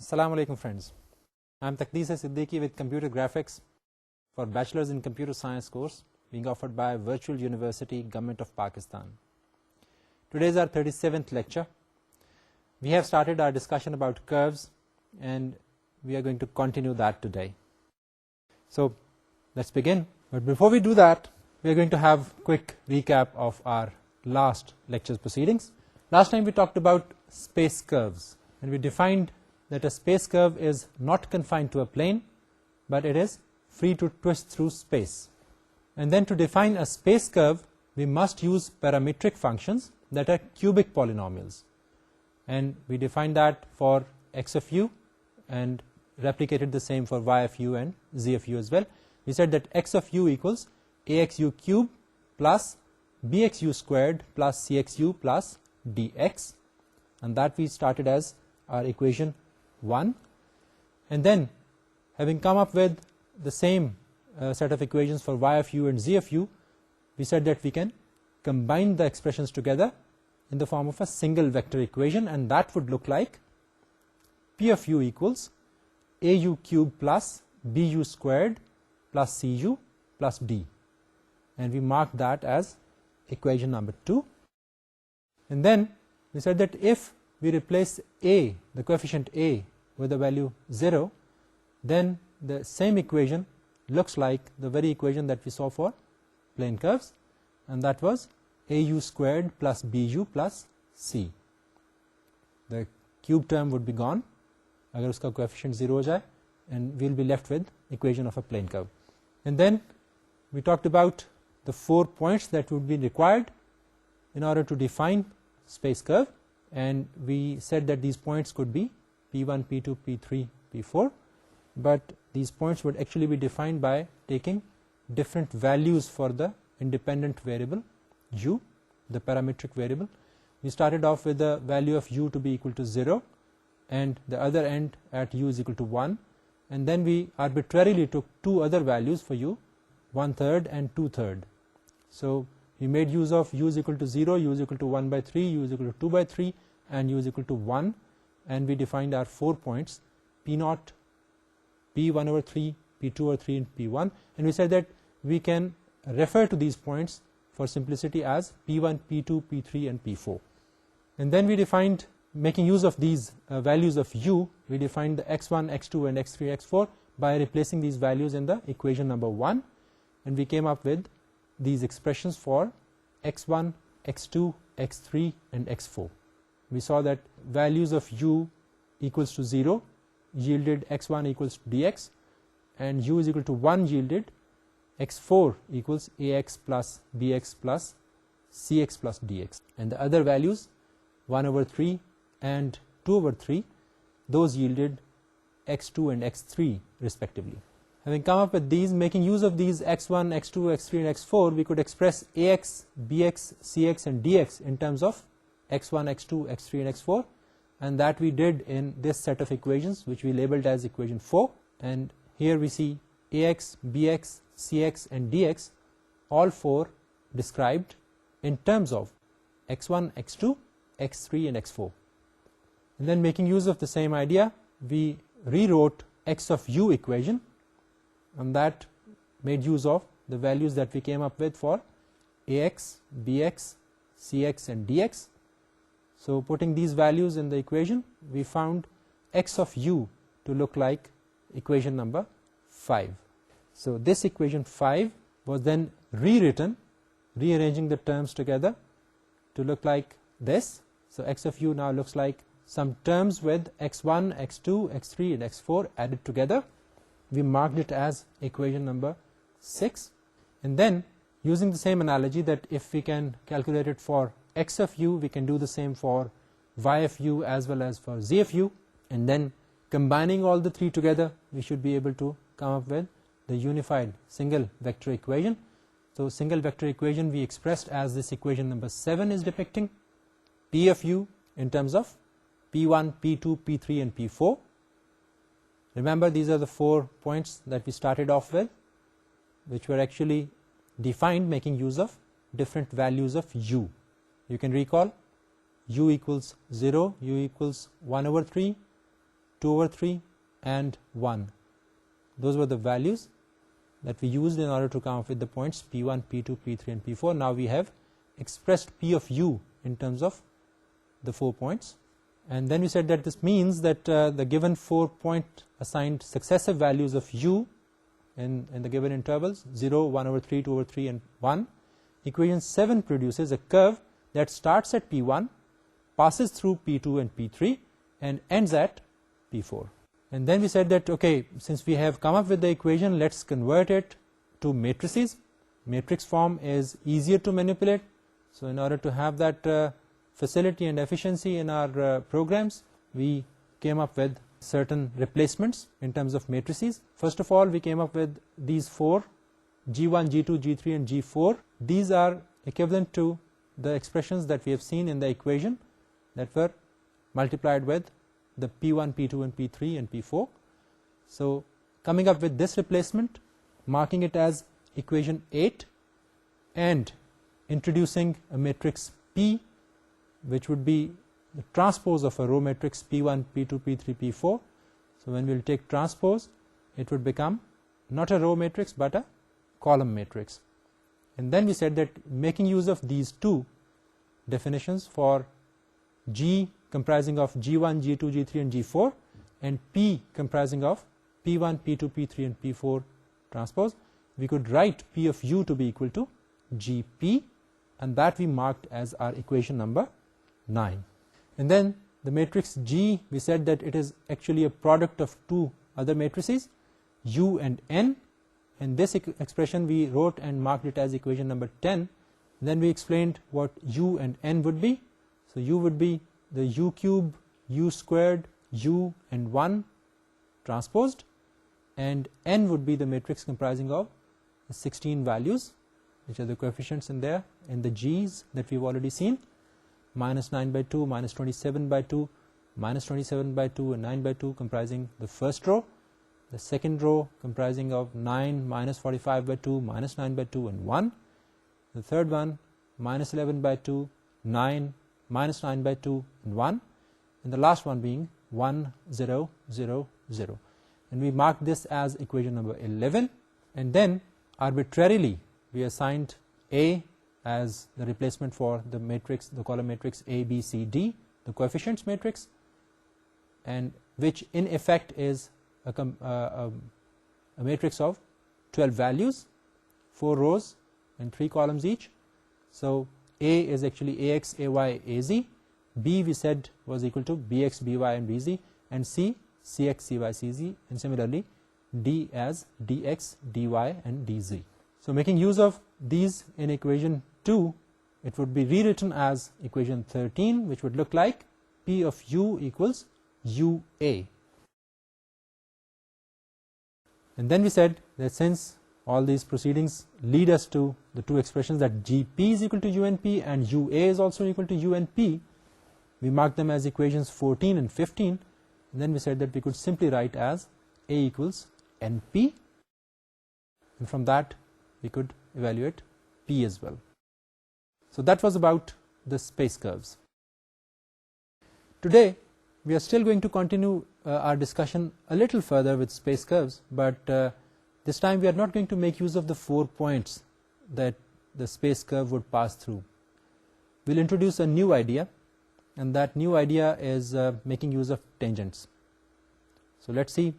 Assalamu alaikum friends. I am Taqdeesa Siddiqui with Computer Graphics for Bachelor's in Computer Science course being offered by Virtual University, Government of Pakistan. Today is our 37th lecture. We have started our discussion about curves and we are going to continue that today. So let's begin. But before we do that, we are going to have a quick recap of our last lecture's proceedings. Last time we talked about space curves and we defined that a space curve is not confined to a plane, but it is free to twist through space. And then to define a space curve, we must use parametric functions that are cubic polynomials. And we defined that for x of u and replicated the same for y of u and z of u as well. We said that x of u equals axu cube plus bxu squared plus cxu plus dx. And that we started as our equation 1, and then having come up with the same set of equations for y of u and z of u, we said that we can combine the expressions together in the form of a single vector equation, and that would look like p of u equals au cube plus bu squared plus cu plus d, and we marked that as equation number 2. And then we said that if we replace a, the coefficient a, with the value 0, then the same equation looks like the very equation that we saw for plane curves, and that was au squared plus bu plus c. The cube term would be gone agar uska coefficient 0 ho jaye, and we will be left with equation of a plane curve. And then we talked about the 4 points that would be required in order to define space curve, and we said that these points could be p1, p2, p3, p4, but these points would actually be defined by taking different values for the independent variable u, the parametric variable. We started off with the value of u to be equal to 0 and the other end at u is equal to 1, and then we arbitrarily took two other values for u, 1/3 and 2/3. So we made use of u is equal to 0, u is equal to 1/3, u is equal to 2/3, and u is equal to 1, and we defined our 4 points p0, p1/3, p2/3, and p1, and we said that we can refer to these points for simplicity as p1, p2, p3, and p4. And then we defined, making use of these values of u, we defined the x1, x2, and x3, x4 by replacing these values in the equation number 1, and we came up with these expressions for x1, x2, x3, and x4. We saw that values of u equals to 0 yielded x1 equals to dx, and u is equal to 1 yielded x4 equals ax plus bx plus cx plus dx, and the other values 1/3 and 2/3, those yielded x2 and x3 respectively. Having come up with these, making use of these x1, x2, x3, and x4, we could express ax, bx, cx, and dx in terms of x1, x2, x3, and x4, and that we did in this set of equations, which we labeled as equation 4. And here we see ax, bx, cx, and dx, all four described in terms of x1, x2, x3, and x4. And then making use of the same idea, we rewrote x of u equation, and that made use of the values that we came up with for ax, bx, cx, and dx. So putting these values in the equation, we found x of u to look like equation number 5. So this equation 5 was then rewritten, rearranging the terms together to look like this. So x of u now looks like some terms with x1, x2, x3, and x4 added together. We marked it as equation number 6. And then using the same analogy that if we can calculate it for x of u, we can do the same for y of u as well as for z of u, and then combining all the three together, we should be able to come up with the unified single vector equation. So single vector equation we expressed as this equation number 7 is depicting p of u in terms of p1, p2, p3, and p4. Remember, these are the 4 points that we started off with, which were actually defined making use of different values of u. You can recall u equals 0, u equals 1/3, 2 over 3 and 1. Those were the values that we used in order to come up with the points P1, P2, P3 and P4. Now we have expressed P of u in terms of the 4 points. And then we said that this means that the given 4 point assigned successive values of u in the given intervals 0, 1 over 3, 2 over 3 and 1, equation 7 produces a curve that starts at P1, passes through P2 and P3 and ends at P4. And then we said that, okay, since we have come up with the equation, let's convert it to matrices. Matrix form is easier to manipulate. So in order to have that facility and efficiency in our programs, we came up with certain replacements in terms of matrices. First of all, we came up with these 4, G1, G2, G3 and G4. These are equivalent to the expressions that we have seen in the equation that were multiplied with the P1, P2 and P3 and P4. So coming up with this replacement, marking it as equation 8 and introducing a matrix P, which would be the transpose of a row matrix P1, P2, P3, P4. So when we will take transpose, it would become not a row matrix but a column matrix. And then we said that making use of these two definitions for G comprising of G1, G2, G3 and G4 and P comprising of P1, P2, P3 and P4 transpose, we could write P of u to be equal to Gp, and that we marked as our equation number 9. And then the matrix G, we said that it is actually a product of two other matrices, U and N, and this expression we wrote and marked it as equation number 10. Then we explained what U and N would be. So U would be the U cube, U squared, U and 1 transposed, and N would be the matrix comprising of 16 values, which are the coefficients in there, and the G's that we've already seen, minus 9 by 2, minus 27 by 2, minus 27 by 2 and 9 by 2 comprising the first row, the second row comprising of 9, minus 45 by 2, minus 9 by 2 and 1, the third one minus 11 by 2, 9, minus 9 by 2 and 1, and the last one being 1, 0, 0, 0. And we marked this as equation number 11, and then arbitrarily we assigned A as the replacement for the matrix, the column matrix A, B, C, D, the coefficients matrix, and which in effect is a matrix of 12 values, 4 rows and 3 columns each. So A is actually AX, AY, AZ, B we said was equal to BX, BY and BZ, and C, CX, CY, CZ, and similarly D as DX, DY and DZ. So making use of these in equation 2, it would be rewritten as equation 13, which would look like P of U equals UA. And then we said that since all these proceedings lead us to the two expressions that GP is equal to UNP and UA is also equal to UNP, we marked them as equations 14 and 15, and then we said that we could simply write as A equals NP, and from that we could evaluate P as well. So that was about the space curves. Today we are still going to continue our discussion a little further with space curves, but this time we are not going to make use of the 4 points that the space curve would pass through. We'll introduce a new idea, and that new idea is making use of tangents. So let's see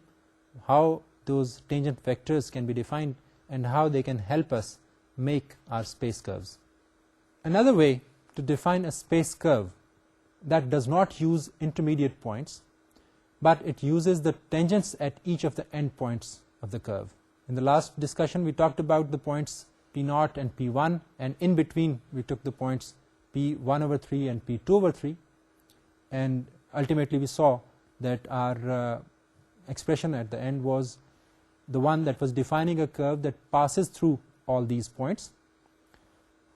how those tangent vectors can be defined and how they can help us make our space curves. Another way to define a space curve that does not use intermediate points, but it uses the tangents at each of the endpoints of the curve. In the last discussion we talked about the points P0 and P1, and in between we took the points P1 over 3 and P2 over 3, and ultimately we saw that our expression at the end was the one that was defining a curve that passes through all these points.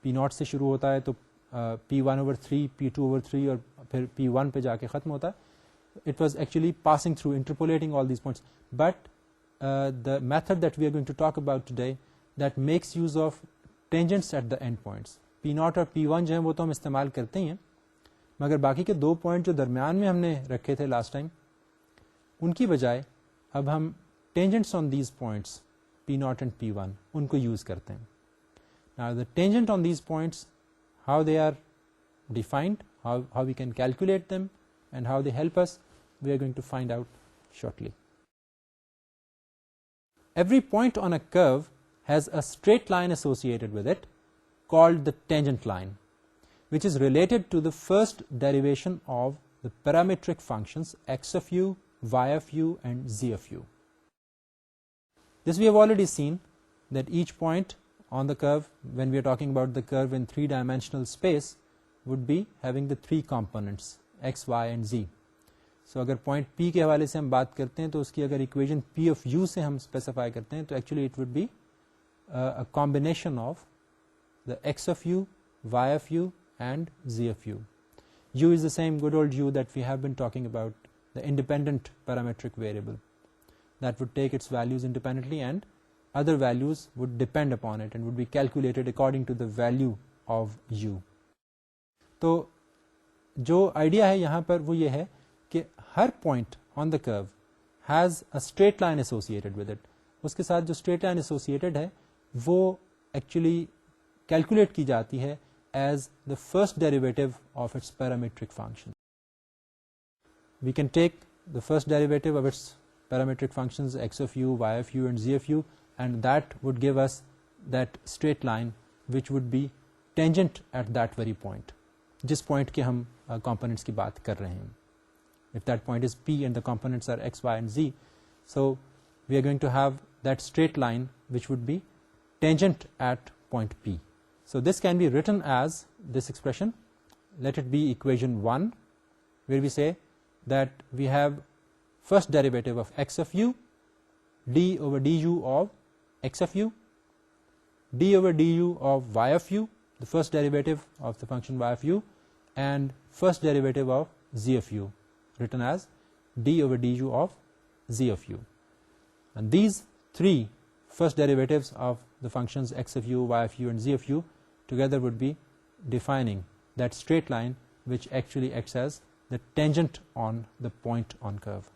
P0 से शुरू होता है तो P1 over 3, P2 over 3 और फिर P1 पे जाके ख़त्म होता है. It was actually passing through, interpolating all these points. But the method that we are going to talk about today that makes use of tangents at the end points. P0 और P1 जो है वो तो हम इस्तेमाल करते ही हैं, मगर बाकी के 2 पॉइंट जो दरमियान में हमने रखे थे लास्ट टाइम, उनकी बजाय अब हम tangents on these points P0 and P1 उनको यूज़ करते हैं. Now the tangent on these points, how they are defined, how we can calculate them and how they help us, we are going to find out shortly. Every point on a curve has a straight line associated with it called the tangent line, which is related to the first derivation of the parametric functions x of u, y of u and z of u. This we have already seen, that each point on the curve, when we are talking about the curve in three-dimensional space, would be having the three components x, y and z. So अगर point P के हवाले से हम बात करते हैं तो उसकी अगर equation P of u से हम specify करते हैं तो actually it would be a combination of the x of u, y of u and z of u. U is the same good old u that we have been talking about, the independent parametric variable that would take its values independently and other values would depend upon it and would be calculated according to the value of u. तो जो idea है यहाँ पर वो ये है कि हर point on the curve has a straight line associated with it. उसके साथ जो straight line associated है वो actually calculate की जाती है as the first derivative of its parametric function. We can take the first derivative of its parametric functions x of u, y of u and z of u, and that would give us that straight line which would be tangent at that very point, जिस point के हम components की बात कर रहे हैं. If that point is P and the components are x, y and z, so we are going to have that straight line which would be tangent at point P. So this can be written as this expression. Let it be equation 1, where we say that we have first derivative of x of u, d over du of x of u, d over du of y of u, the first derivative of the function y of u, and first derivative of z of u, written as d over du of z of u. And these three first derivatives of the functions x of u, y of u and z of u together would be defining that straight line which actually acts as the tangent on the point on curve.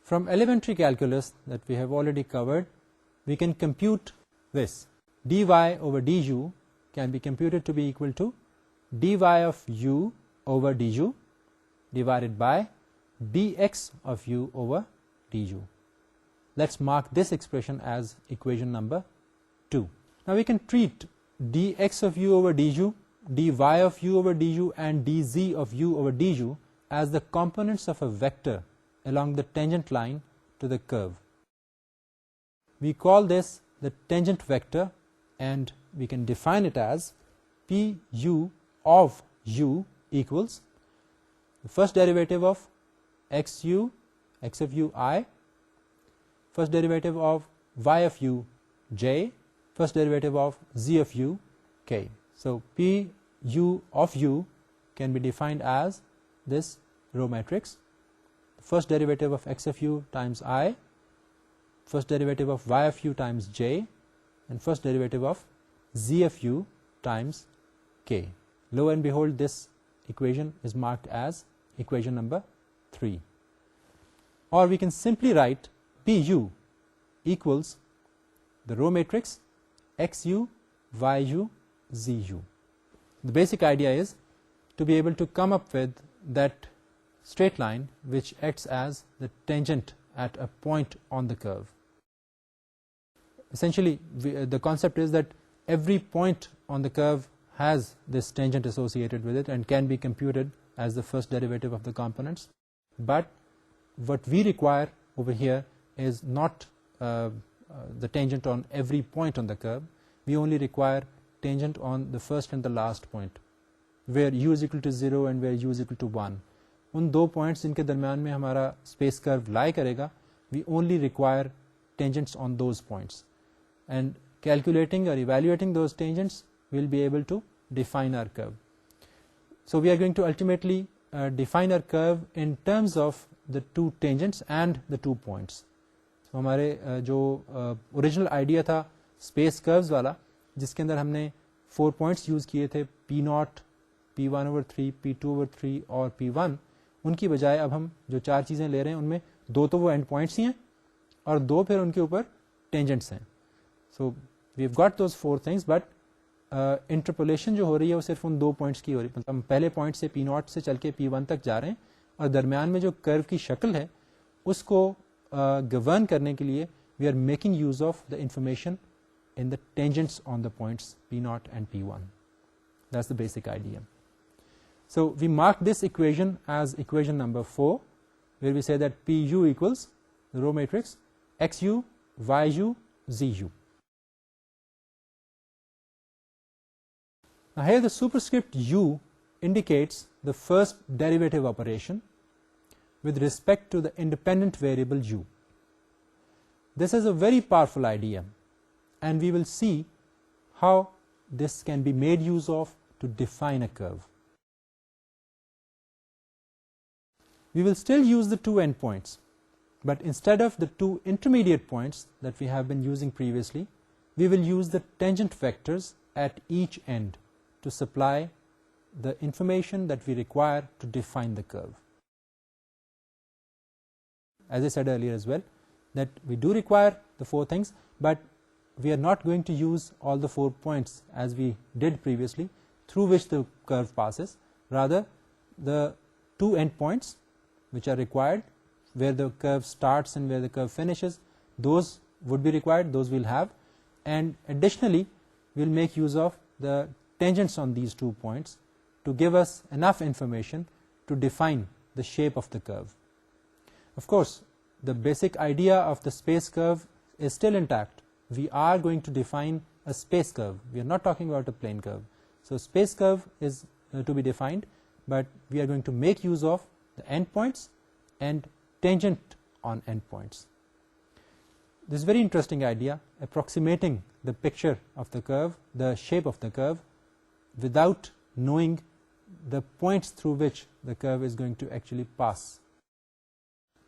From elementary calculus that we have already covered, we can compute this. dy over du can be computed to be equal to dy of u over du divided by dx of u over du. Let's mark this expression as equation number 2. Now we can treat dx of u over du, dy of u over du and dz of u over du as the components of a vector along the tangent line to the curve. We call this the tangent vector and we can define it as pu of u equals the first derivative of xu, x of u I, first derivative of y of u j, first derivative of z of u k. So pu of u can be defined as this row matrix, first derivative of x of u times I, first derivative of y of u times j, and first derivative of z of u times k. Lo and behold, this equation is marked as equation number 3. Or we can simply write pu equals the row matrix xu, yu, zu. The basic idea is to be able to come up with that straight line which acts as the tangent at a point on the curve. Essentially, the concept is that every point on the curve has this tangent associated with it and can be computed as the first derivative of the components. But what we require over here is not the tangent on every point on the curve. We only require tangent on the first and the last point, where u is equal to 0 and where u is equal to 1. उन दो points जिनके दरम्यान में हमारा space curve लाई करेगा, we only require tangents on those points. And calculating or evaluating those tangents, we'll be able to define our curve. So we are going to ultimately define our curve in terms of the two tangents and the 2 points. So हमारे जो original idea था space curves वाला, जिसके अंदर हमने 4 points use किए थे, P0, P1/3, P2/3 और P1, उनकी बजाय अब हम जो 4 चीज़ें ले रहे हैं उनमें दो तो वो एंड पॉइंट्स ही हैं और दो फिर उनके ऊपर टेंजेंट्स हैं. So we have got those 4 things, but interpolation जो हो रही है वो सिर्फ उन 2 पॉइंट्स की हो रही है. मतलब हम पहले पॉइंट से P0 से चल के P1 तक जा रहे हैं और दरमियान में जो कर्व की शक्ल है उसको गवर्न करने के लिए we are making use of the information in the tangents on the points P0 and P1. That's the basic idea. So we mark this equation as equation number 4, where we say that Pu equals the row matrix Xu, Yu, Zu. Now here the superscript U indicates the first derivative operation with respect to the independent variable U. This is a very powerful idea, and we will see how this can be made use of to define a curve. We will still use the 2 endpoints, but instead of the 2 intermediate points that we have been using previously, we will use the tangent vectors at each end to supply the information that we require to define the curve. As I said earlier as well, that we do require the 4 things, but we are not going to use all the 4 points as we did previously through which the curve passes. Rather, the 2 endpoints which are required, where the curve starts and where the curve finishes, those would be required, those we'll have, and additionally we'll make use of the tangents on these 2 points to give us enough information to define the shape of the curve. Of course, the basic idea of the space curve is still intact. We are going to define a space curve. We are not talking about a plane curve. So space curve is to be defined, but we are going to make use of the endpoints and tangent on endpoints. This is a very interesting idea, approximating the picture of the curve, the shape of the curve, without knowing the points through which the curve is going to actually pass.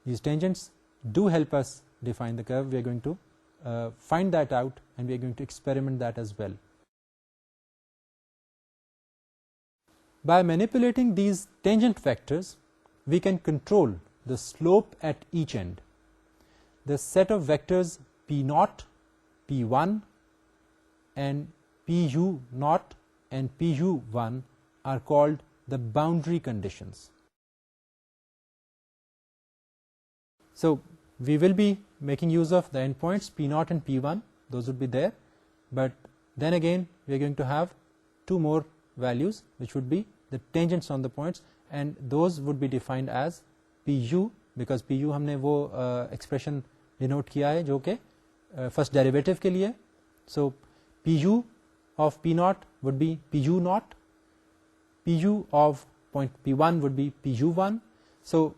These tangents do help us define the curve. We are going to find that out, and we are going to experiment that as well. By manipulating these tangent vectors, we can control the slope at each end. The set of vectors P0, P1, and Pu0 and Pu1 are called the boundary conditions. So we will be making use of the endpoints P0 and P1, those would be there, but then again we are going to have 2 more values which would be the tangents on the points, and those would be defined as Pu, because Pu हमने वो expression denote किया है जो कि first derivative के लिए. So Pu of P0 would be Pu0, Pu of point P1 would be Pu1. So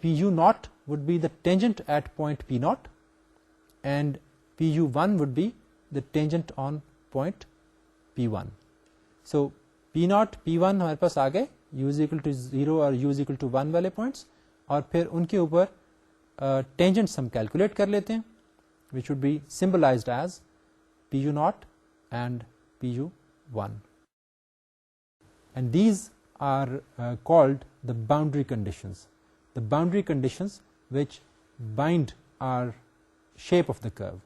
Pu0 would be the tangent at point P0, and Pu1 would be the tangent on point P1. So P0, P1 हमारे पास आ गए u is equal to 0 और u is equal to 1 वाले points, और फिर उनके ऊपर tangents हम calculate कर लेते हैं, which would be symbolized as Pu0 and Pu1. And these are called the boundary conditions. The boundary conditions which bind our shape of the curve,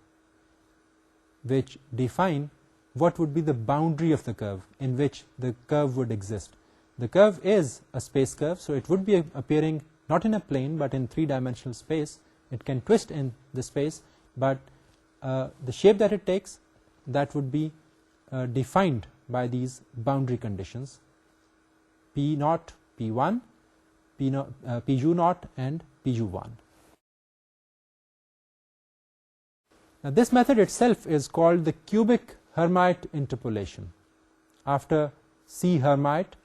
which define what would be the boundary of the curve in which the curve would exist. The curve is a space curve, so it would be appearing not in a plane but in 3-dimensional space. It can twist in the space, but the shape that it takes, that would be defined by these boundary conditions P0, P1, Pu0 and Pu1. Now this method itself is called the cubic Hermite interpolation, after C. Hermite,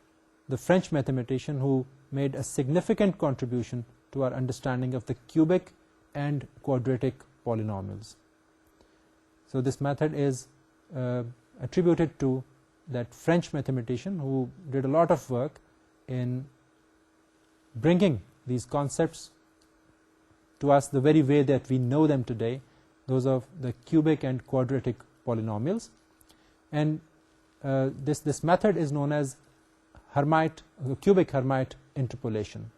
the French mathematician who made a significant contribution to our understanding of the cubic and quadratic polynomials. So this method is attributed to that French mathematician who did a lot of work in bringing these concepts to us the very way that we know them today, those of the cubic and quadratic polynomials. And this method is known as Hermite, cubic Hermite interpolation.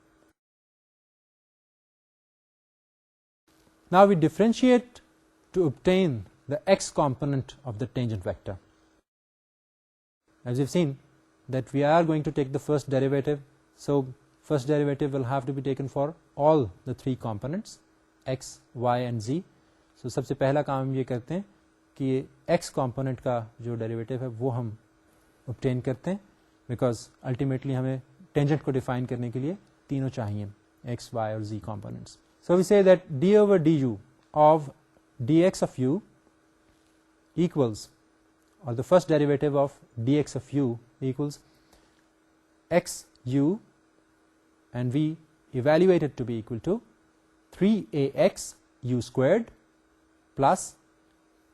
Now we differentiate to obtain the x component of the tangent vector. As you've seen that we are going to take the first derivative, so first derivative will have to be taken for all the three components x, y and z. So सबसे पहला काम हम ये करते हैं कि x component का जो derivative है वो हम obtain करते हैं, because ultimately हमें tangent को define करने के लिए तीनों चाहिए, x, y और z components. So we say that d over du of dx of u equals, or the first derivative of dx of u equals x u, and we evaluate it to be equal to 3ax u squared plus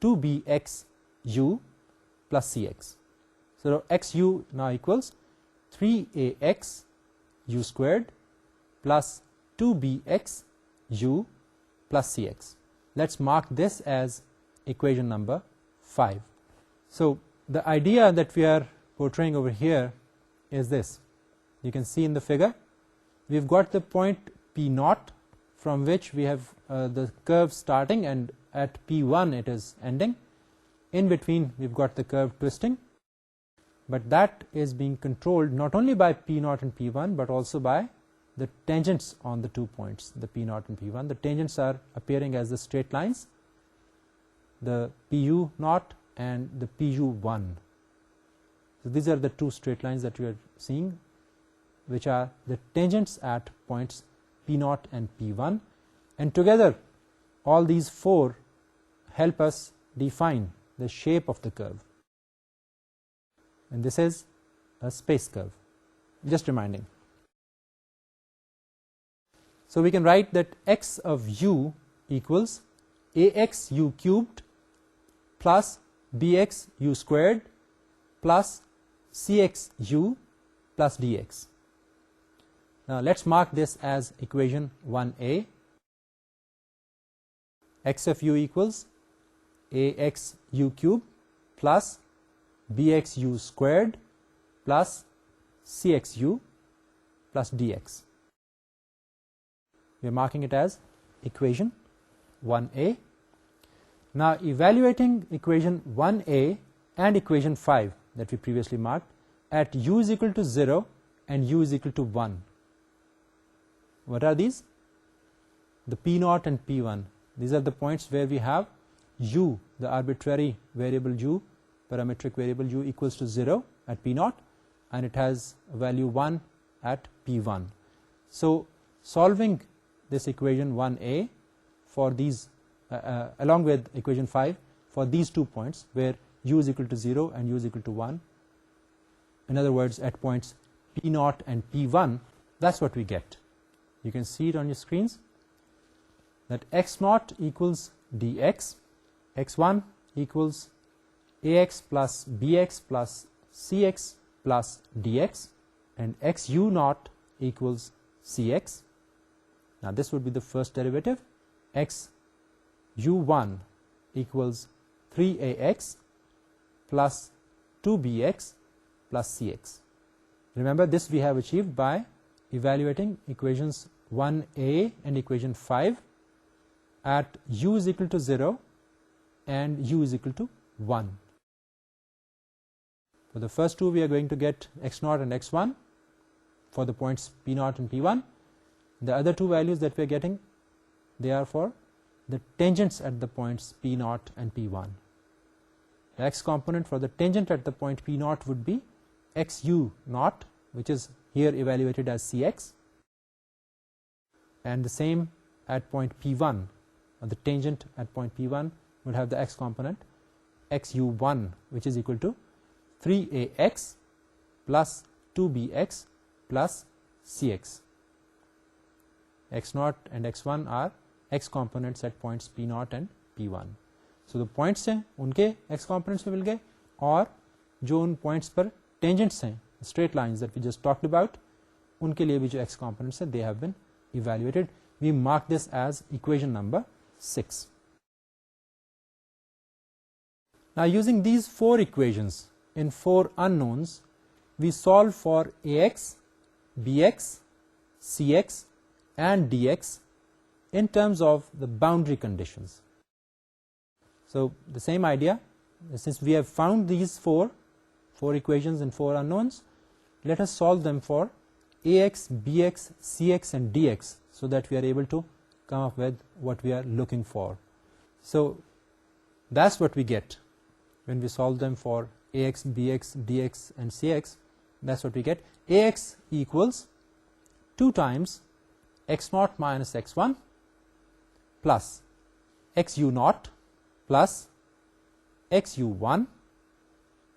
2bx u plus cx. So x u now equals 3ax u squared plus 2bx u plus cx. Let's mark this as equation number 5. So the idea that we are portraying over here is this. You can see in the figure, we've got the point P naught from which we have the curve starting, and at P1 it is ending. In between we've got the curve twisting, but that is being controlled not only by P naught and P1 but also by the tangents on the 2 points, the P naught and P1. The tangents are appearing as the straight lines, the PU naught and the PU1. So these are the two straight lines that we are seeing, which are the tangents at points P naught and P1, and together all these four help us define the shape of the curve, and this is a space curve, just reminding. So we can write that x of u equals ax u cubed plus bx u squared plus cx u plus dx. Now let's mark this as equation 1a. X of u equals ax u cubed plus bx u squared plus cx u plus dx. We are marking it as equation 1a. Now evaluating equation 1a and equation 5 that we previously marked at u is equal to 0 and u is equal to 1. What are these? The P naught and P1. These are the points where we have u, the arbitrary variable u, parametric variable u equals to 0 at P naught, and it has a value 1 at P1. So solving this equation 1a for these along with equation 5 for these 2 points where u is equal to 0 and u is equal to 1, in other words at points P naught and P1, that's what we get. You can see it on your screens that x naught equals dx, x1 equals ax plus bx plus cx plus dx, and xu naught equals cx. Now this would be the first derivative. X u1 equals 3ax plus 2bx plus cx. Remember, this we have achieved by evaluating equations 1a and equation 5 at u is equal to 0 and u is equal to 1. For the first two we are going to get x0 and x1 for the points P0 and P1. The other two values that we are getting, they are for the tangents at the points P0 and P1. The x component for the tangent at the point P0 would be xu naught, which is here evaluated as cx, and the same at point P1, or the tangent at point P1 would have the x component xu1, which is equal to 3ax plus 2bx plus cx. x0 and x1 are x components at points P0 and P1. So the points हैं उनके x components में मिल गए, और जो उन points पर tangents हैं, straight lines that we just talked about, उनके लिए भी जो x components हैं, they have been evaluated. We mark this as equation number 6. Now using these 4 equations in 4 unknowns, we solve for ax, bx, cx and dx in terms of the boundary conditions. So the same idea, since we have found these four equations and four unknowns, let us solve them for ax, bx, cx and dx, so that we are able to come up with what we are looking for. So that's what we get when we solve them for ax, bx, dx and cx. That's what we get. Ax equals 2 times x0 minus x1 plus xu0 plus xu1,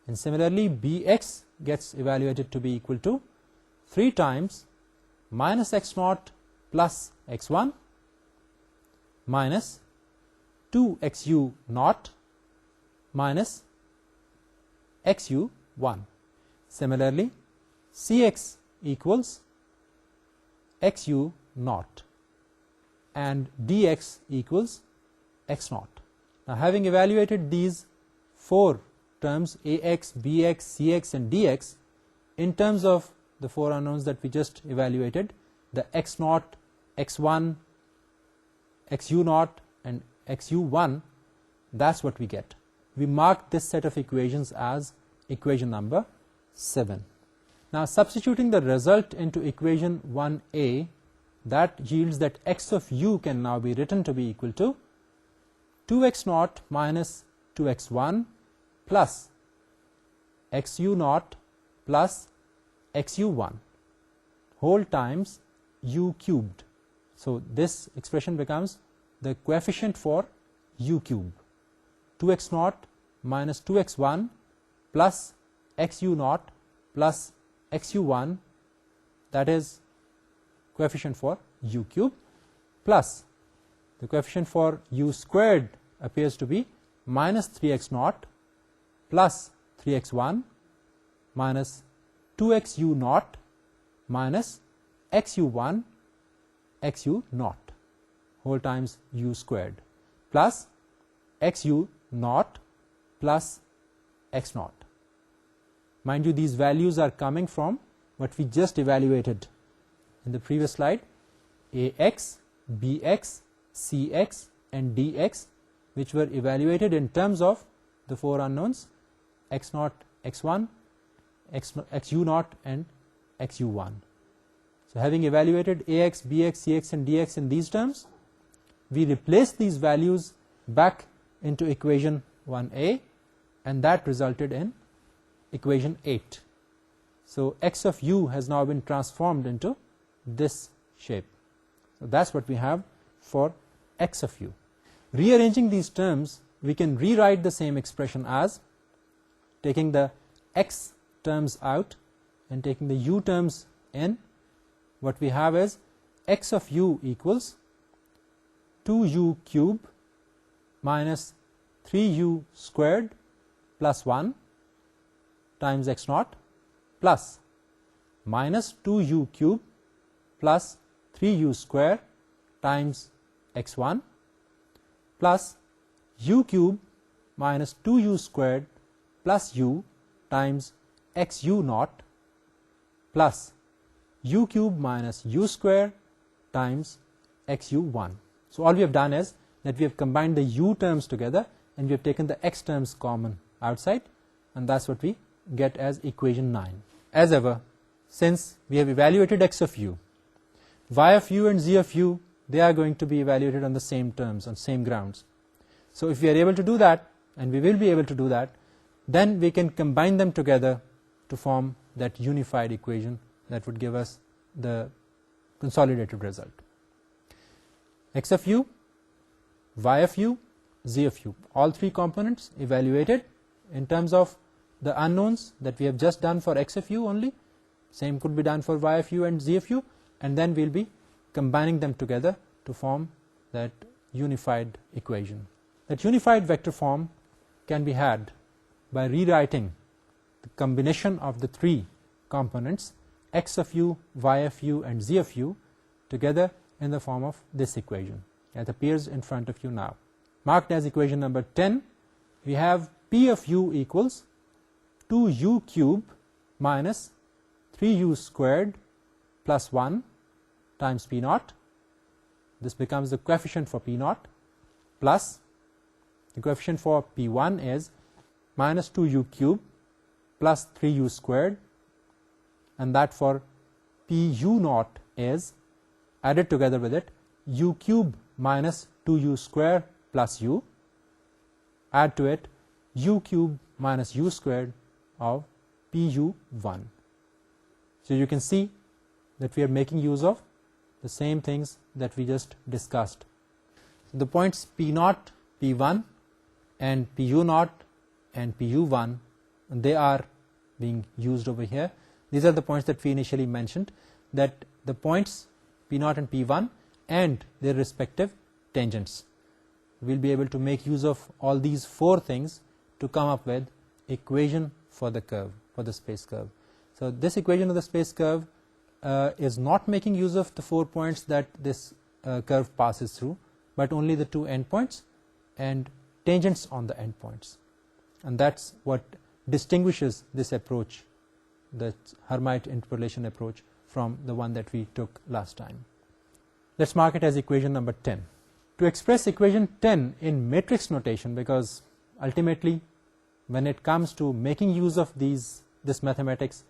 and similarly bx gets evaluated to be equal to 3 times minus x0 plus x1 minus 2xu0 minus xu1. Similarly, cx equals xu0 and dx equals x0. Now, having evaluated these four terms ax, bx, cx and dx in terms of the four unknowns that we just evaluated, the x0, x1, xu0 and xu1, that's what we get. We mark this set of equations as equation number 7. Now, substituting the result into equation 1a, that yields that x of u can now be written to be equal to 2x0 minus 2x1 plus xu0 plus xu1 whole times u cubed. So this expression becomes the coefficient for u cube. 2x0 minus 2x1 plus xu0 plus xu1, that is coefficient for u cube, plus the coefficient for u squared appears to be minus 3x0 plus 3x1 minus 2xu0 minus xu1 xu0 whole times u squared plus xu0 plus x0. Mind you, these values are coming from what we just evaluated in the previous slide, ax, bx, cx and dx, which were evaluated in terms of the four unknowns x0, x1, xu0 and xu1. So having evaluated ax, bx, cx and dx in these terms, we replace these values back into equation 1a, and that resulted in equation 8. So x of u has now been transformed into this shape. So that's what we have for x of u. Rearranging these terms, we can rewrite the same expression as taking the x terms out and taking the u terms in. What we have is x of u equals 2u cube minus 3u squared plus 1 times x0 plus minus 2u cube plus 3u square times x1 plus u cube minus 2u squared plus u times xu0 plus u cube minus u square times xu1. So all we have done is that we have combined the u terms together and we have taken the x terms common outside, and that's what we get as equation 9. As ever, since we have evaluated x of u, y of u and z of u, they are going to be evaluated on the same terms, on same grounds. So if we are able to do that, and we will be able to do that, then we can combine them together to form that unified equation that would give us the consolidated result. X of u, y of u, z of u, all three components evaluated in terms of the unknowns that we have just done for x of u only. Same could be done for y of u and z of u, and then we'll be combining them together to form that unified equation. That unified vector form can be had by rewriting the combination of the three components x of u, y of u and z of u together in the form of this equation that appears in front of you now. Marked as equation number 10, we have p of u equals 2u cube minus 3u squared plus 1 times p naught this becomes the coefficient for P naught plus the coefficient for P1 is minus 2u cube plus 3u squared, and that for Pu naught is added together with it u cube minus 2u square plus u, add to it u cube minus u squared of Pu1. So you can see that we are making use of the same things that we just discussed. So the points P naught, P1 and Pu naught and Pu1, they are being used over here. These are the points that we initially mentioned, that the points P naught and P1 and their respective tangents. We'll be able to make use of all these four things to come up with equation for the curve, for the space curve. So this equation of the space curve is not making use of the 4 points that this curve passes through, but only the two endpoints and tangents on the endpoints. And that's what distinguishes this approach, the Hermite interpolation approach, from the one that we took last time. Let's mark it as equation number 10. To express equation 10 in matrix notation, because ultimately when it comes to making use of this mathematics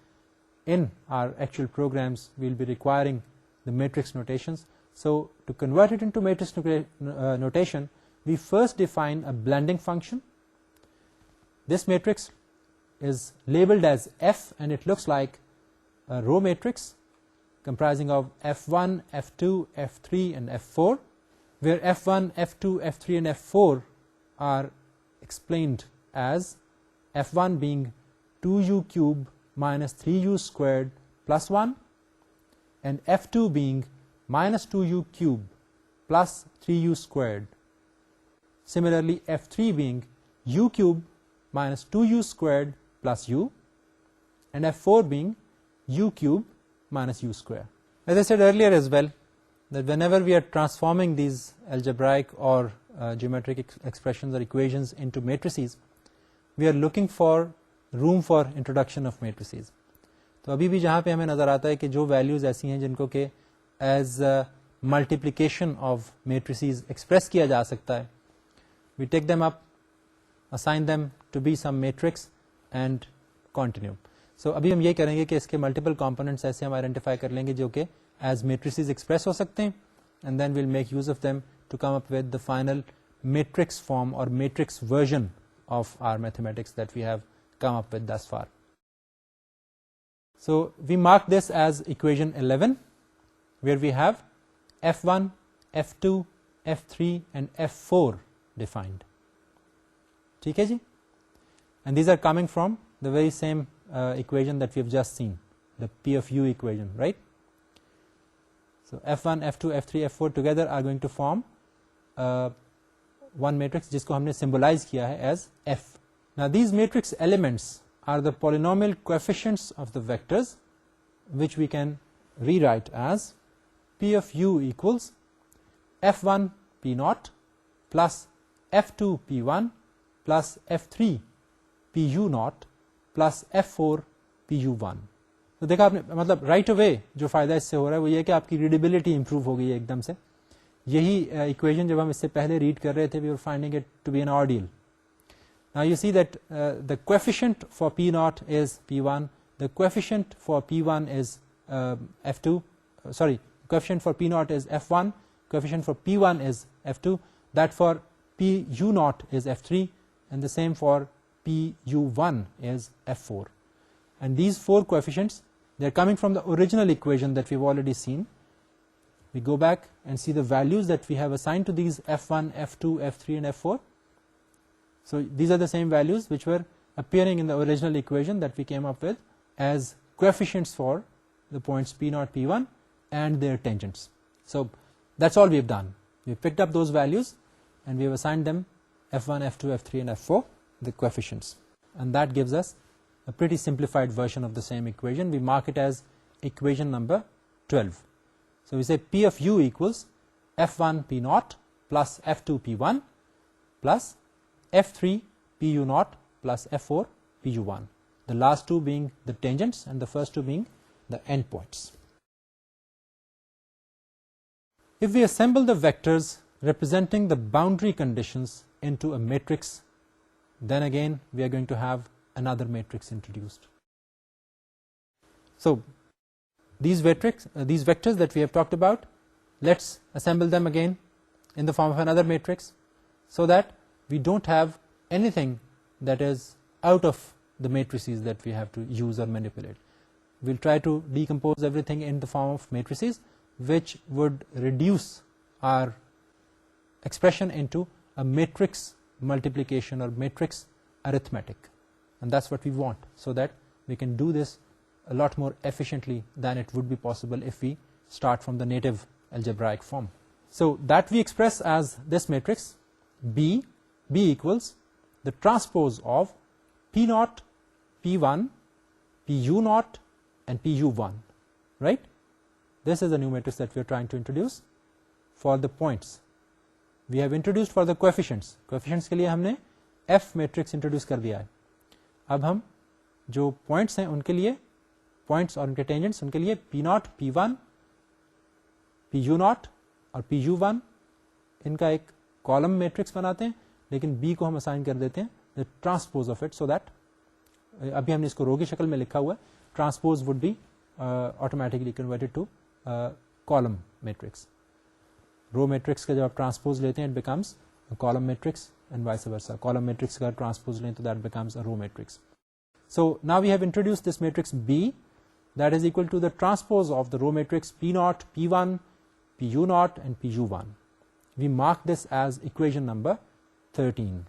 in our actual programs, we'll be requiring the matrix notations. So to convert it into matrix notation, we first define a blending function. This matrix is labeled as F, and it looks like a row matrix comprising of F1, F2, F3 and F4, where F1, F2, F3 and F4 are explained as F1 being 2u cube minus 3u squared plus 1, and F2 being minus 2u cube plus 3u squared. Similarly, F3 being u cube minus 2u squared plus u, and F4 being u cube minus u square. As I said earlier as well, that whenever we are transforming these algebraic or geometric expressions or equations into matrices, we are looking for room for introduction of matrices. तो अभी भी जहाँ पे हमें नज़र आता है कि जो वैल्यूज़ ऐसी हैं जिनको कि as multiplication of matrices express किया जा सकता है, we take them up, assign them to be some matrix and continue. So अभी हम ये करेंगे कि इसके मल्टीपल कंपोनेंट्स ऐसे हम आइडेंटिफाई कर लेंगे जो कि एज मेट्रिसेस एक्सप्रेस हो सकते हैं, and then we'll make use of them to come up with the final matrix form or matrix version of our mathematics that we have come up with thus far. So we mark this as equation 11, where we have F1, F2, F3 and F4 defined. ठीक है जी? And these are coming from the very same equation that we have just seen, the P of U equation, right? So F1, F2, F3, F4 together are going to form one matrix जिसको हमने symbolize किया है as F. Now these matrix elements are the polynomial coefficients of the vectors, which we can rewrite as P of U equals F1 P naught plus F2 P1 plus F3 Pu naught plus F4 Pu1. तो देखा आपने, मतलब right away जो फायदा इससे हो रहा है वो ये कि आपकी रीडेबिलिटी इंप्रूव हो गई है एकदम से. यही इक्वेशन जब हम इससे पहले रीड कर रहे थे, we were finding it to be an ordeal. Now you see that the coefficient for P naught is P1, the coefficient for P1 is F2, coefficient for P naught is F1, coefficient for P1 is F2, that for Pu naught is F3, and the same for Pu1 is F4. And these four coefficients, they are coming from the original equation that we've already seen. We go back and see the values that we have assigned to these F1, F2, F3 and F4. So these are the same values which were appearing in the original equation that we came up with as coefficients for the points P0, P1 and their tangents. So that's all we have done. We picked up those values and we have assigned them F1, F2, F3 and F4, the coefficients. And that gives us a pretty simplified version of the same equation. We mark it as equation number 12. So we say P of U equals F1 P0 plus F2 P1 plus F3 Pu0 plus F4 Pu1. The last two being the tangents and the first two being the endpoints. If we assemble the vectors representing the boundary conditions into a matrix, then again we are going to have another matrix introduced. So these vectors that we have talked about, let's assemble them again in the form of another matrix, so that we don't have anything that is out of the matrices that we have to use or manipulate. We'll try to decompose everything in the form of matrices, which would reduce our expression into a matrix multiplication or matrix arithmetic, and that's what we want, so that we can do this a lot more efficiently than it would be possible if we start from the native algebraic form. So that we express as this matrix B equals the transpose of P0, P1, PU0 and PU1, right? This is a new matrix that we are trying to introduce for the points. We have introduced for the coefficients. Coefficients के लिए हमने F matrix introduce कर दिया है. अब हम जो points हैं उनके लिए, points और उनके tangents उनके लिए P0, P1, PU0 और PU1 इनका एक column matrix बनाते हैं, लेकिन B को हम assign कर देते हैं the transpose of it, so that अभी हमने इसको रो की शक्ल में लिखा हुआ है, transpose would be automatically converted to column matrix. Row matrix का जब आप transpose लेते हैं, it becomes a column matrix and vice versa. Column matrix का transpose लें तो that becomes a row matrix. So now we have introduced this matrix B that is equal to the transpose of the row matrix P0, P1, PU0 and PU1. We mark this as equation number 13.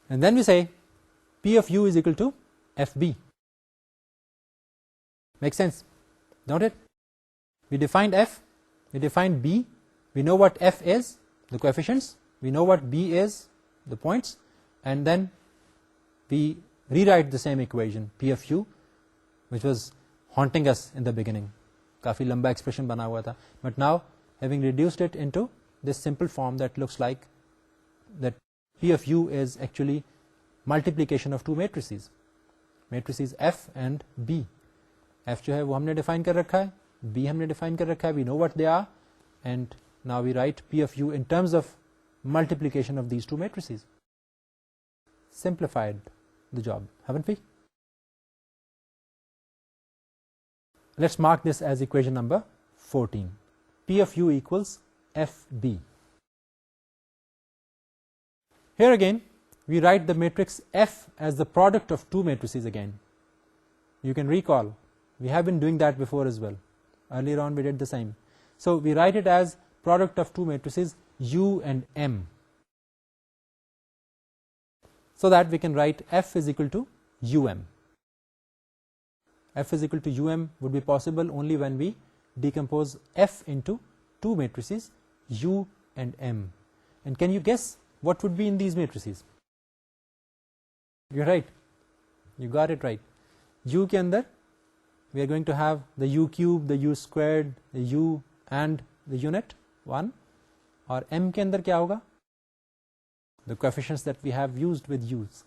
And then we say P of U is equal to FB. Makes sense, don't it? We defined F, we defined B, we know what F is, the coefficients, we know what B is, the points, and then we rewrite the same equation P of U, which was haunting us in the beginning. काफी लंबा expression बना हुआ था, but now having reduced it into this simple form that looks like that P of U is actually multiplication of two matrices F and B. F जो है वो हमने define कर रखा है, B हमने define कर रखा है, we know what they are, and now we write P of U in terms of multiplication of these two matrices. Simplified the job, haven't we? Let's mark this as equation number 14. P of U equals FB. Here again, we write the matrix F as the product of two matrices again. You can recall, we have been doing that before as well. Earlier on we did the same. So we write it as product of two matrices U and M, so that we can write F is equal to UM. F is equal to UM would be possible only when we decompose F into two matrices U and M. And can you guess what would be in these matrices? You're right, you got it right. U के अंदर we are going to have the U cube, the U squared, the U and the unit 1, और M के अंदर क्या होगा? The coefficients that we have used with U's.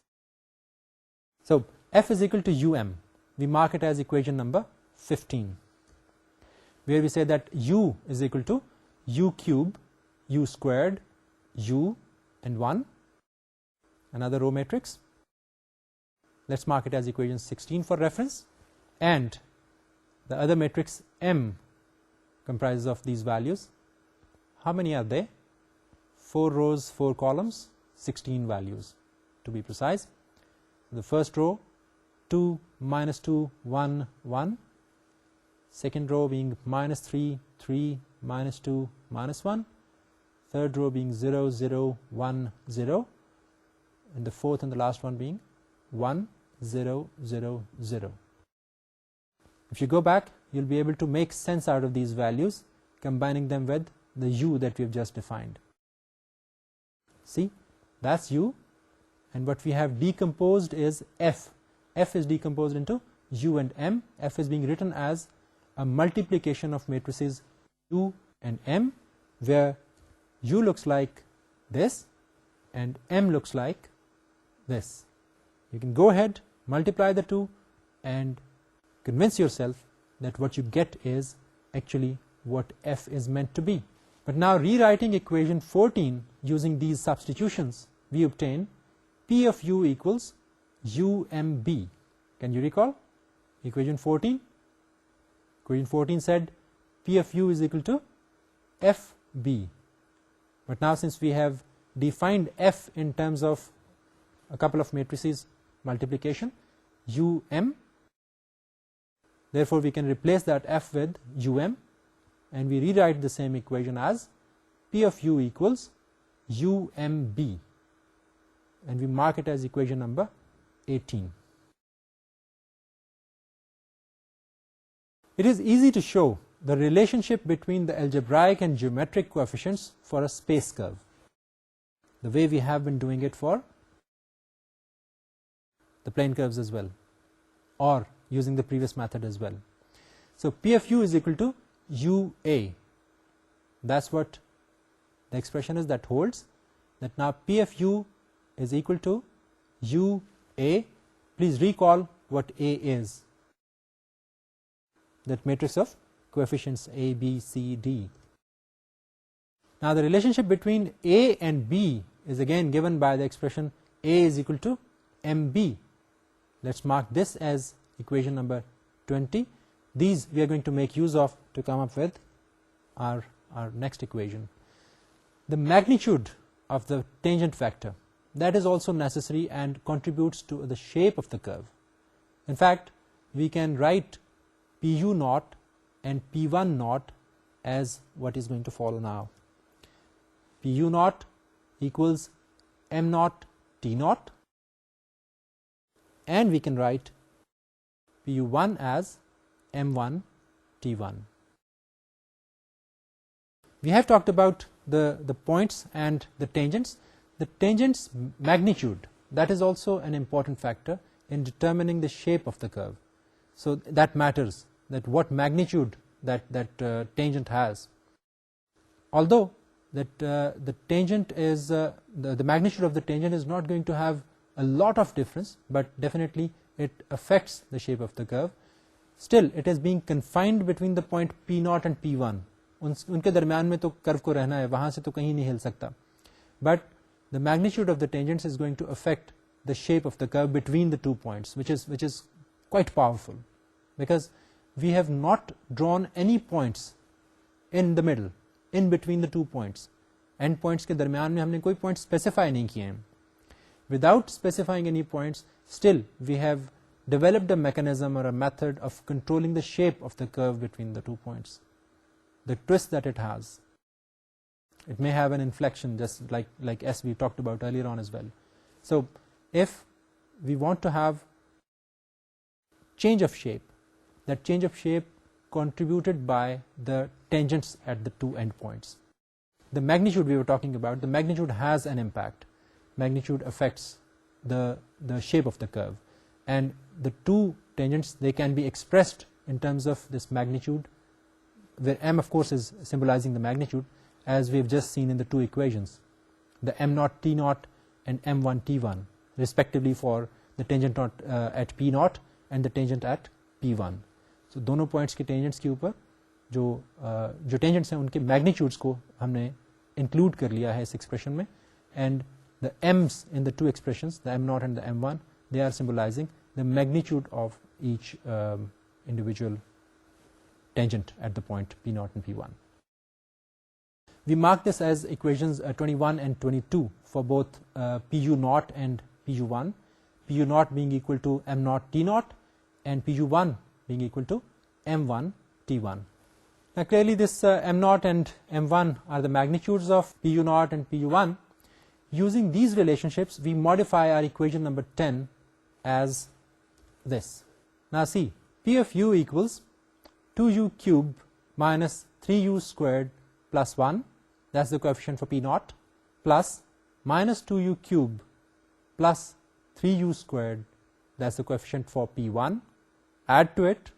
So F is equal to UM. We mark it as equation number 15, where we say that U is equal to U cube, U squared, U and 1, another row matrix. Let's mark it as equation 16 for reference, and the other matrix M comprises of these values. How many are they? 4 rows, 4 columns, 16 values to be precise. The first row 2, minus 2, 1, 1. Second row being minus 3, 3, minus 2, minus 1. Third row being 0, 0, 1, 0. And the fourth and the last one being 1, 0, 0, 0. If you go back, you'll be able to make sense out of these values, combining them with the U that we have just defined. See, that's U, and what we have decomposed is F. F is decomposed into U and M. F is being written as a multiplication of matrices U and M, where U looks like this and M looks like this. You can go ahead, multiply the two and convince yourself that what you get is actually what f is meant to be. But now rewriting equation 14 using these substitutions, we obtain P of u equals UMB. Can you recall equation 14? Equation 14 said P of u is equal to FB. But now since we have defined f in terms of a couple of matrices multiplication, UM, therefore we can replace that f with UM, and we rewrite the same equation as P of u equals UMB, and we mark it as equation number 18. It is easy to show the relationship between the algebraic and geometric coefficients for a space curve, the way we have been doing it for the plane curves as well, or using the previous method as well. So P of u is equal to UA. That's what the expression is that holds, that now P of u is equal to UA. Please recall what A is. That matrix of coefficients A, B, C, D. Now the relationship between A and B is again given by the expression A is equal to MB. Let's mark this as equation number 20. These we are going to make use of to come up with our next equation. The magnitude of the tangent vector, that is also necessary and contributes to the shape of the curve. In fact, we can write Pu naught and P1 naught as what is going to follow now. Pu naught equals M naught T naught, and we can write Pu1 as M1 T1. We have talked about the points and the tangents. The tangent's magnitude, that is also an important factor in determining the shape of the curve. So that matters, that what magnitude that tangent has. Although that the tangent is the magnitude of the tangent is not going to have a lot of difference, but definitely it affects the shape of the curve. Still it is being confined between the point P0 and P1. उनके दरमियान में तो curve को रहना है, वहाँ से तो कहीं नहीं हिल सकता. But the magnitude of the tangents is going to affect the shape of the curve between the 2 points, which is quite powerful, because we have not drawn any points in the middle, in between the 2 points. End points के दरमियान में हमने कोई point specify नहीं किए हैं. Without specifying any points, still we have developed a mechanism or a method of controlling the shape of the curve between the 2 points, the twist that it has. It may have an inflection, just like S we talked about earlier on as well. So if we want to have change of shape, that change of shape contributed by the tangents at the 2 endpoints. The magnitude we were talking about, the magnitude has an impact. Magnitude affects the shape of the curve, and the 2 tangents, they can be expressed in terms of this magnitude, where M of course is symbolizing the magnitude, as we have just seen in the 2 equations, the M0 T0 and M1 T1 respectively for the tangent at P0 and the tangent at P1. So दोनों points के tangents के ऊपर जो tangents हैं उनके magnitudes को हमने include कर लिया है इस expression में, and the M's in the 2 expressions, the M0 and the M1, they are symbolizing the magnitude of each individual tangent at the point P0 and P1. We mark this as equations 21 and 22 for both Pu0 and Pu1, Pu0 being equal to M0 T0 and Pu1 being equal to M1 T1. Now clearly this M0 and M1 are the magnitudes of Pu0 and Pu1. Using these relationships, we modify our equation number 10 as this. Now see, P of u equals 2u cubed minus 3u squared plus 1, that's the coefficient for P0, plus minus 2u cubed plus 3u squared, that's the coefficient for P1. Add to it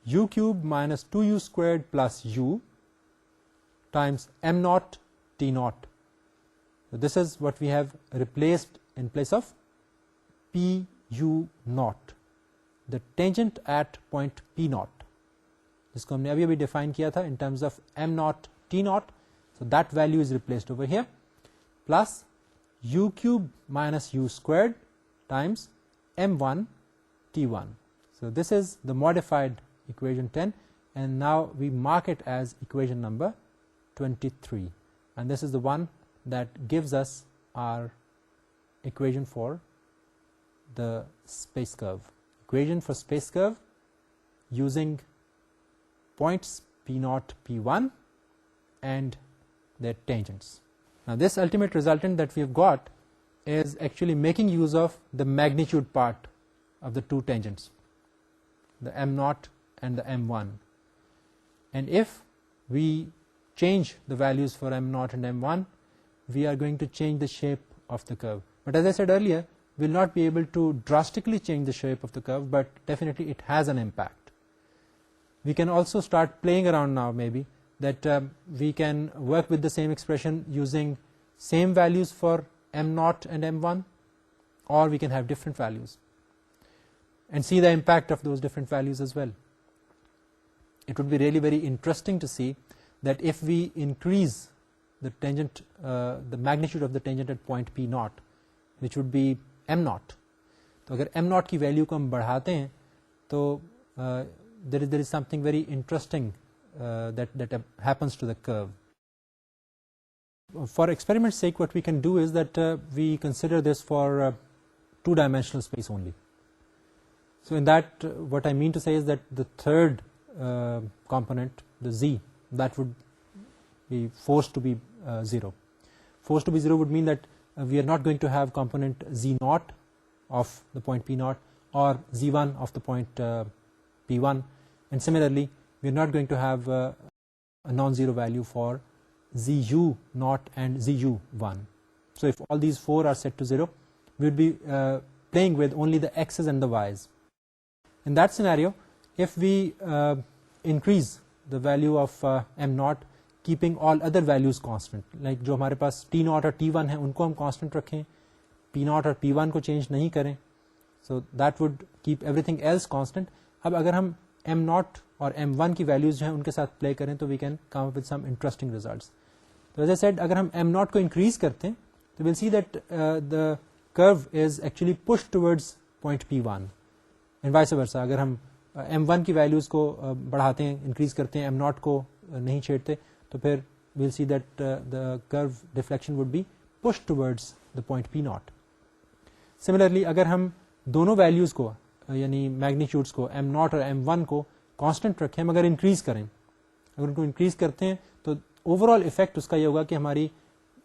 u cubed minus 2u squared plus u times M0 T0. So this is what we have replaced in place of Pu0, the tangent at point P0. जिसको हमने अभी अभी define किया था in terms of m naught t naught, so that value is replaced over here, plus u cube minus u squared times m1 t1. So this is the modified equation 10, and now we mark it as equation number 23, and this is the one that gives us our equation for the space curve. Equation for space curve using points p0, p1 and their tangents. Now this ultimate resultant that we have got is actually making use of the magnitude part of the two tangents, the m0 and the m1, and if we change the values for m0 and m1, we are going to change the shape of the curve. But as I said earlier, we will not be able to drastically change the shape of the curve, but definitely it has an impact. We can also start playing around now, maybe that we can work with the same expression using same values for m0 and m1, or we can have different values and see the impact of those different values as well. It would be really very interesting to see that if we increase the tangent, the magnitude of the tangent at point p0, which would be m0, तो अगर m0 की value को हम बढ़ाते हैं तो there is something very interesting that happens to the curve. For experiment's sake, what we can do is that we consider this for two-dimensional space only. So in that, what I mean to say is that the third component, the z, that would be forced to be 0. Forced to be 0 would mean that we are not going to have component z0 of the point p0 or z1 of the point p1, and similarly we are not going to have a non-zero value for zu0 and zu1. So if all these four are set to 0, we would be playing with only the x's and the y's. In that scenario, if we increase the value of m0, keeping all other values constant, like जो हमारे पास t0 और t1 है उनको हम constant रखें, p0 और p1 को change नहीं करें, so that would keep everything else constant. अब अगर हम m0 और m1 की values जो हैं उनके साथ play करें तो we can come up with some interesting results. So as I said, अगर हम m0 को increase करते हैं तो we'll see that the curve is actually pushed towards point p1 and vice versa. अगर हम m1 की values को बढ़ाते हैं, increase करते हैं, m0 को नहीं छेड़ते, तो फिर we'll see that the curve deflection would be pushed towards the point p0. Similarly, अगर हम दोनों values को यानी magnitudes को m0 और m1 को constant रखें मगर increase करें, अगर उनको increase करते हैं तो overall effect उसका ये होगा कि हमारी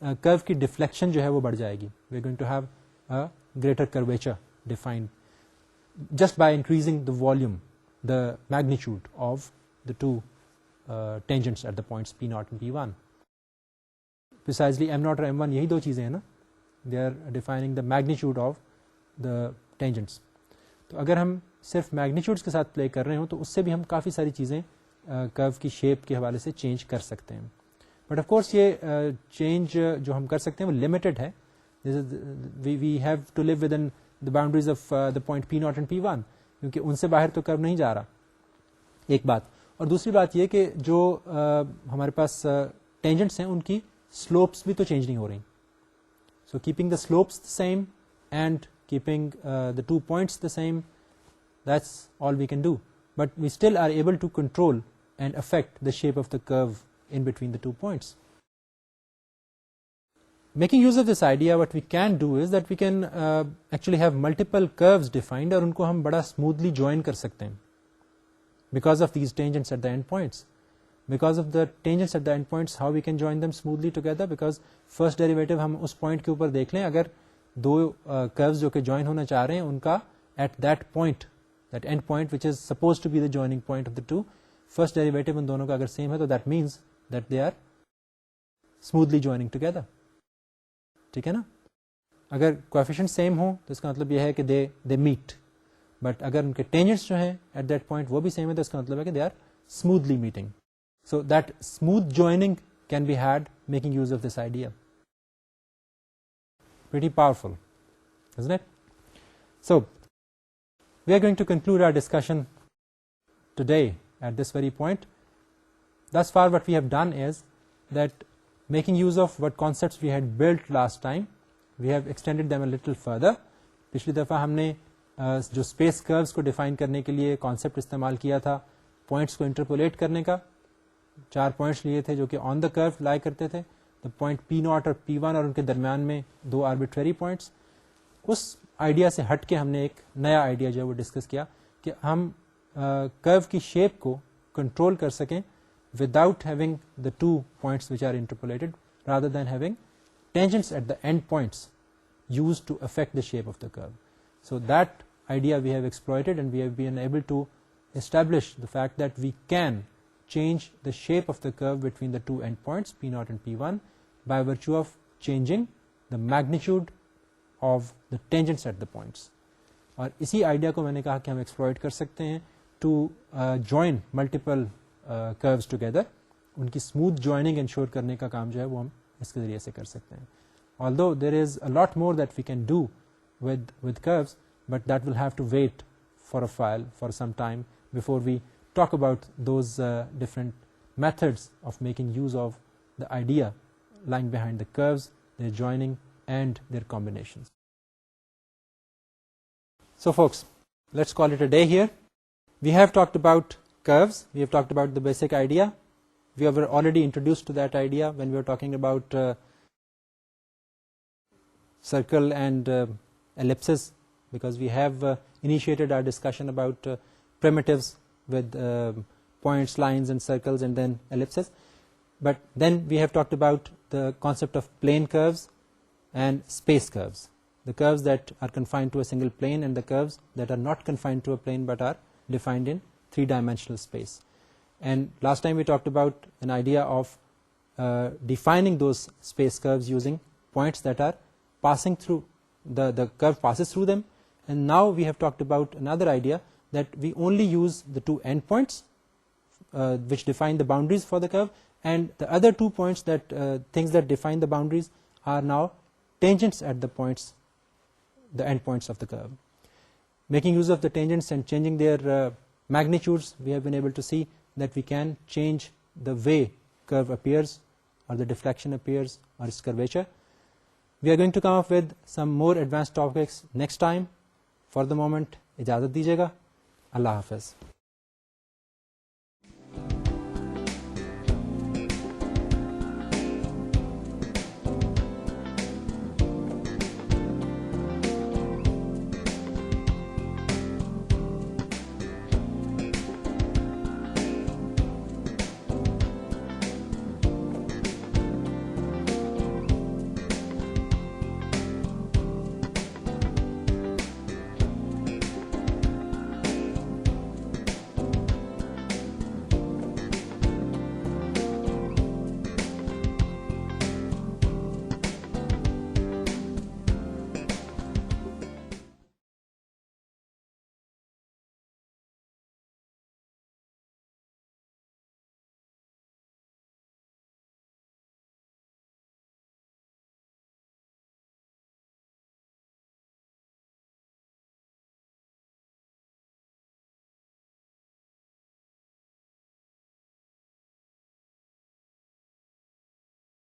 curve की deflection जो है वो बढ़ जाएगी. We are going to have a greater curvature defined just by increasing the volume, the magnitude of the two tangents at the points p0 and p1. Precisely m0 और m1 यही दो चीज़ें हैं ना, they are defining the magnitude of the tangents. तो अगर हम सिर्फ magnitudes के साथ play कर रहे हो तो उससे भी हम काफ़ी सारी चीज़ें curve की shape के हवाले से change कर सकते हैं. But of course ये change जो हम कर सकते हैं वो limited है. We have to live within the boundaries of the point p0 and p1, क्योंकि उनसे बाहर तो curve नहीं जा रहा, एक बात. और दूसरी बात ये कि जो हमारे पास tangents हैं उनकी slopes भी तो change नहीं हो रही. So keeping the slopes the same and keeping the 2 points the same, that's all we can do. But we still are able to control and affect the shape of the curve in between the 2 points. Making use of this idea, what we can do is that we can actually have multiple curves defined और उनको हम बड़ा smoothly join कर सकते हैं because of these tangents at the end points. Because of the tangents at the end points, how we can join them smoothly together? Because first derivative हम उस point के ऊपर देख लें, अगर दो curves जो कि join होना चाह रहे हैं उनका at that point, that end point which is supposed to be the joining point of the two, first derivative उन दोनों का अगर same है तो that means that they are smoothly joining together. ठीक है ना? अगर coefficient same हो तो इसका मतलब यह है कि they meet. But अगर उनके tangents जो हैं at that point वो भी same है तो इसका मतलब है कि they are smoothly meeting. So that smooth joining can be had making use of this idea. Pretty powerful, isn't it? So we are going to conclude our discussion today at this very point. Thus far what we have done is that making use of what concepts we had built last time, we have extended them a little further. पिछली दफ़ा हमने जो space curves को define करने के लिए concept इस्तेमाल किया था, पॉइंट्स को इंटरपोलेट करने का, 4 पॉइंट्स लिए थे जो कि ऑन द कर्व लाई करते थे, द पॉइंट P0 और P1 और उनके दरमियान में 2 आर्बिट्रेरी पॉइंट्स. उस आइडिया से हट के हमने एक नया आइडिया जो है वो डिस्कस किया कि हम कर्व की शेप को कंट्रोल कर सकें without having the 2 points which are interpolated, rather than having tangents at the end points used to affect the shape of the curve. So that idea we have exploited, and we have been able to establish the fact that we can change the shape of the curve between the 2 endpoints P0 and P1 by virtue of changing the magnitude of the tangents at the points. और इसी idea को मैंने कहा कि हम exploit कर सकते हैं to join multiple curves together. उनकी स्मूथ जॉइनिंग इंश्योर करने का काम जो है वो हम इसके ज़रिए से कर सकते हैं. Although there is a lot more that we can do with curves, but that will have to wait for a while, for some time, before we talk about those different methods of making use of the idea lying behind the curves, their joining and their combinations. So folks, let's call it a day here. We have talked about curves, we have talked about the basic idea. We were already introduced to that idea when we were talking about circle and ellipses, because we have initiated our discussion about primitives with points, lines and circles and then ellipses. But then we have talked about the concept of plane curves and space curves, the curves that are confined to a single plane and the curves that are not confined to a plane but are defined in 3-dimensional space. And last time we talked about an idea of defining those space curves using points that are passing through, the curve passes through them. And now we have talked about another idea that we only use the 2 endpoints which define the boundaries for the curve, and the other 2 points, that things that define the boundaries, are now tangents at the points, the endpoints of the curve. Making use of the tangents and changing their magnitudes, we have been able to see that we can change the way curve appears, or the deflection appears, or its curvature. We are going to come up with some more advanced topics next time. For the moment, इजाज़त दीजिएगा. अल्लाह हाफ़िज़.